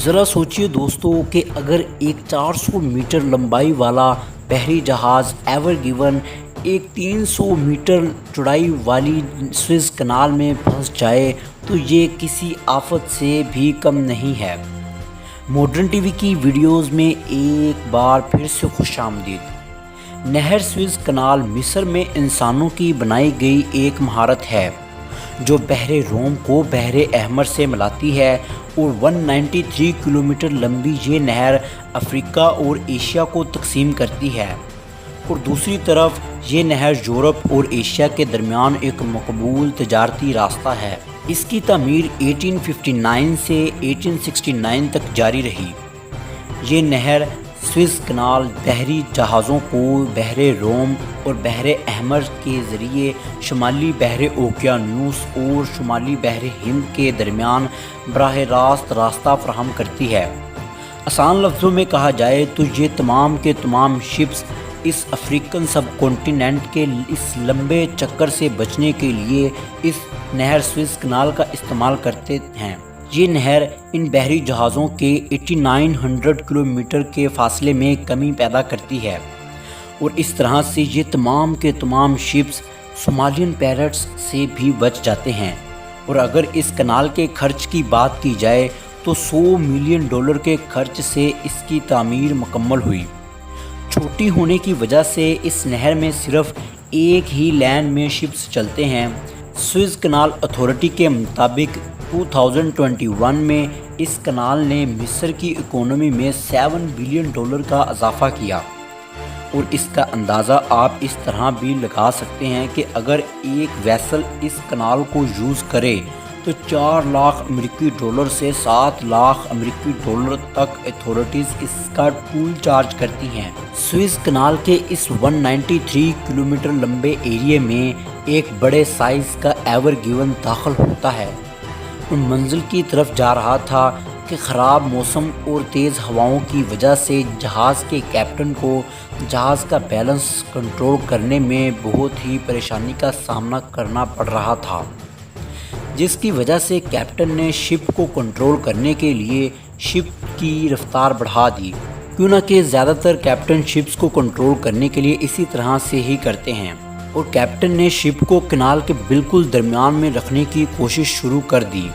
ذرا سوچئے دوستو کہ اگر ایک 400 میٹر لمبائی والا بحری جہاز ایور گیون ایک 300 میٹر چوڑائی والی سوئز کنال میں پھنس جائے تو یہ کسی آفت سے بھی کم نہیں ہے۔ ماڈرن ٹی وی کی ویڈیوز میں ایک بار پھر سے خوش آمدید۔ نہر سوئز کنال مصر میں انسانوں کی بنائی گئی ایک مہارت ہے جو بحر روم کو بحر احمر سے ملاتی ہے، اور 193 کلومیٹر لمبی یہ نہر افریقہ اور ایشیا کو تقسیم کرتی ہے، اور دوسری طرف یہ نہر یورپ اور ایشیا کے درمیان ایک مقبول تجارتی راستہ ہے۔ اس کی تعمیر 1859 سے 1869 تک جاری رہی۔ یہ نہر سوئز کنال بحری جہازوں کو بحر روم اور بحر احمر کے ذریعے شمالی بحر اوقیانوس اور شمالی بحر ہند کے درمیان براہ راست راستہ فراہم کرتی ہے۔ آسان لفظوں میں کہا جائے تو یہ تمام کے تمام شپس اس افریقن سب کانٹیننٹ کے اس لمبے چکر سے بچنے کے لیے اس نہر سوئز کنال کا استعمال کرتے ہیں۔ یہ نہر ان بحری جہازوں کے 8900 کلومیٹر کے فاصلے میں کمی پیدا کرتی ہے، اور اس طرح سے یہ تمام کے تمام شپس صومالین پیرٹس سے بھی بچ جاتے ہیں۔ اور اگر اس کنال کے خرچ کی بات کی جائے تو $100 ملین کے خرچ سے اس کی تعمیر مکمل ہوئی۔ چھوٹی ہونے کی وجہ سے اس نہر میں صرف ایک ہی لین میں شپس چلتے ہیں۔ سوئز کنال اتھارٹی کے مطابق 2021 میں اس کنال نے مصر کی اکانومی میں $7 بلین کا اضافہ کیا، اور اس کا اندازہ آپ اس طرح بھی لگا سکتے ہیں کہ اگر ایک ویسل اس کنال کو یوز کرے تو $4 لاکھ سے $7 لاکھ تک اتھارٹیز اس کا ٹول چارج کرتی ہیں۔ سوئز کنال کے اس 193 کلومیٹر لمبے ایریے میں ایک بڑے سائز کا ایور گیون داخل ہوتا ہے اور منزل کی طرف جا رہا تھا کہ خراب موسم اور تیز ہواؤں کی وجہ سے جہاز کے کیپٹن کو جہاز کا بیلنس کنٹرول کرنے میں بہت ہی پریشانی کا سامنا کرنا پڑ رہا تھا، جس کی وجہ سے کیپٹن نے شپ کو کنٹرول کرنے کے لیے شپ کی رفتار بڑھا دی، کیوں نہ کہ زیادہ تر کیپٹن شپس کو کنٹرول کرنے کے لیے اسی طرح سے ہی کرتے ہیں، اور کیپٹن نے شپ کو کنال کے بالکل درمیان میں رکھنے کی کوشش شروع کر دی،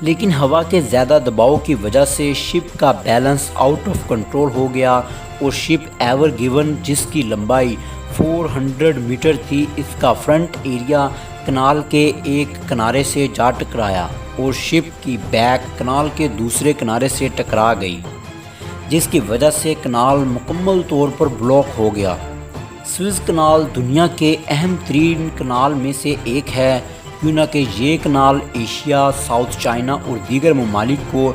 لیکن ہوا کے زیادہ دباؤ کی وجہ سے شپ کا بیلنس آؤٹ آف کنٹرول ہو گیا، اور شپ ایور گیون جس کی لمبائی 400 میٹر تھی، اس کا فرنٹ ایریا کنال کے ایک کنارے سے جا ٹکرایا اور شپ کی بیک کنال کے دوسرے کنارے سے ٹکرا گئی، جس کی وجہ سے کنال مکمل طور پر بلاک ہو گیا۔ سوئز کنال دنیا کے اہم ترین کنال میں سے ایک ہے، کیوں نہ کہ یہ کنال ایشیا، ساؤتھ چائنا اور دیگر ممالک کو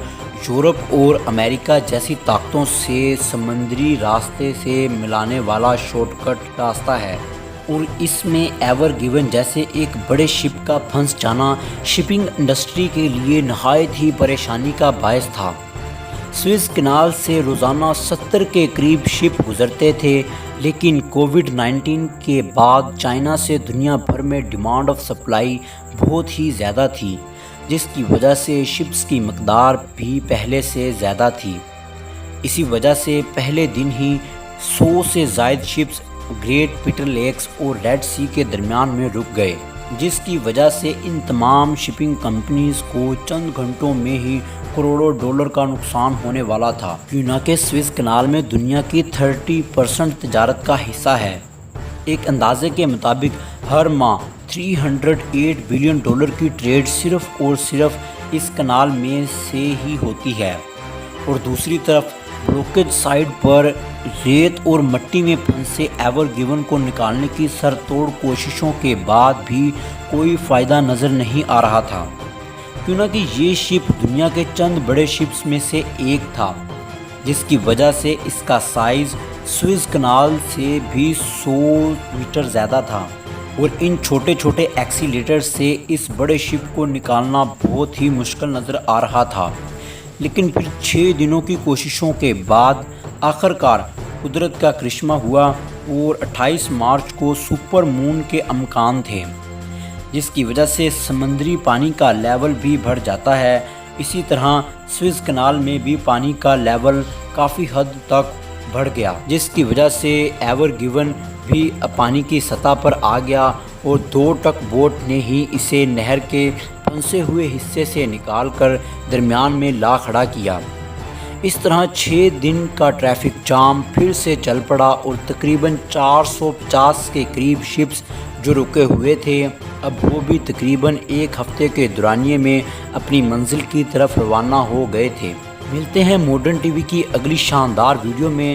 یورپ اور امریکہ جیسی طاقتوں سے سمندری راستے سے ملانے والا شارٹ کٹ راستہ ہے، اور اس میں ایور گیون جیسے ایک بڑے شپ کا پھنس جانا شپنگ انڈسٹری کے لیے نہایت ہی پریشانی کا باعث تھا۔ سوئز کنال سے روزانہ 70 کے قریب شپ گزرتے تھے، لیکن کووڈ-19 کے بعد چائنا سے دنیا بھر میں ڈیمانڈ آف سپلائی بہت ہی زیادہ تھی، جس کی وجہ سے شپس کی مقدار بھی پہلے سے زیادہ تھی۔ اسی وجہ سے پہلے دن ہی 100 سے زائد شپس گریٹ پیٹر لیکس اور ریڈ سی کے درمیان میں رک گئے، جس کی وجہ سے ان تمام شپنگ کمپنیز کو چند گھنٹوں میں ہی کروڑوں ڈالر کا نقصان ہونے والا تھا، کیوں نہ کہ سوئز کنال میں دنیا کی 30% تجارت کا حصہ ہے۔ ایک اندازے کے مطابق ہر ماہ $308 بلین کی ٹریڈ صرف اور صرف اس کنال میں سے ہی ہوتی ہے، اور دوسری طرف بلوکیج سائٹ پر ریت اور مٹی میں پھنسے ایور گیون کو نکالنے کی سر توڑ کوششوں کے بعد بھی کوئی فائدہ نظر نہیں آ رہا تھا، کیوں نہ کہ یہ شپ دنیا کے چند بڑے شپس میں سے ایک تھا، جس کی وجہ سے اس کا سائز سوئز کنال سے بھی 100 میٹر زیادہ تھا، اور ان چھوٹے چھوٹے ایکسیلیٹر سے اس بڑے شپ کو نکالنا بہت ہی مشکل نظر آ رہا تھا۔ لیکن پھر 6 دنوں کی کوششوں کے بعد آخرکار قدرت کا کرشمہ ہوا، اور 28 مارچ کو سپر مون کے امکان تھے، جس کی وجہ سے سمندری پانی کا لیول بھی بڑھ جاتا ہے، اسی طرح سوئز کنال میں بھی پانی کا لیول کافی حد تک بڑھ گیا، جس کی وجہ سے ایور گیون بھی پانی کی سطح پر آ گیا اور 2 ٹگ بوٹ نے ہی اسے نہر کے پھنسے ہوئے حصے سے نکال کر درمیان میں لا کھڑا کیا۔ اس طرح 6 دن کا ٹریفک جام پھر سے چل پڑا اور تقریباً 450 کے قریب شپس جو رکے ہوئے تھے اب وہ بھی تقریباً 1 ہفتے کے دورانیے میں اپنی منزل کی طرف روانہ ہو گئے تھے۔ ملتے ہیں ماڈرن ٹی وی کی اگلی شاندار ویڈیو میں۔